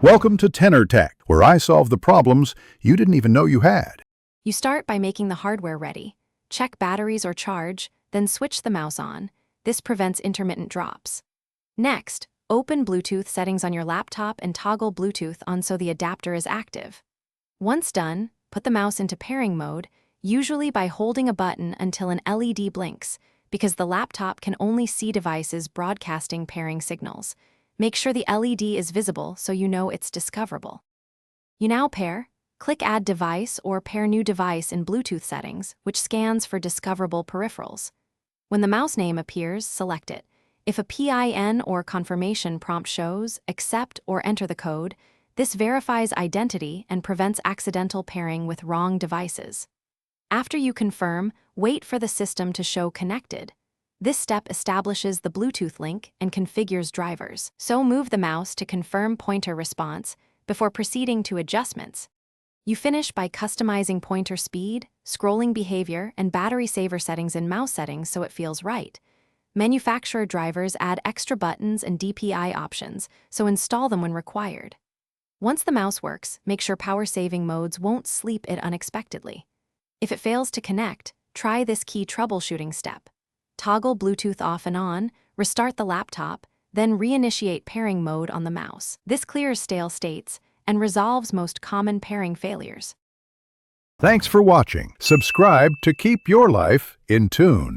Welcome to Tenor Tech, where I solve the problems you didn't even know you had. You start by making the hardware ready. Check batteries or charge, then switch the mouse on. This prevents intermittent drops. Next, open Bluetooth settings on your laptop and toggle Bluetooth on so the adapter is active. Once done, put the mouse into pairing mode, usually by holding a button until an LED blinks, because the laptop can only see devices broadcasting pairing signals. Make sure the LED is visible so you know it's discoverable. You now pair. Click Add Device or Pair New Device in Bluetooth settings, which scans for discoverable peripherals. When the mouse name appears, select it. If a PIN or confirmation prompt shows, accept or enter the code, this verifies identity and prevents accidental pairing with wrong devices. After you confirm, wait for the system to show connected. This step establishes the Bluetooth link and configures drivers. So move the mouse to confirm pointer response before proceeding to adjustments. You finish by customizing pointer speed, scrolling behavior, and battery saver settings in mouse settings so it feels right. Manufacturer drivers add extra buttons and DPI options, so install them when required. Once the mouse works, make sure power-saving modes won't sleep it unexpectedly. If it fails to connect, try this key troubleshooting step. Toggle Bluetooth off and on, restart the laptop, then reinitiate pairing mode on the mouse. This clears stale states and resolves most common pairing failures. Thanks for watching. Subscribe to keep your life in tune.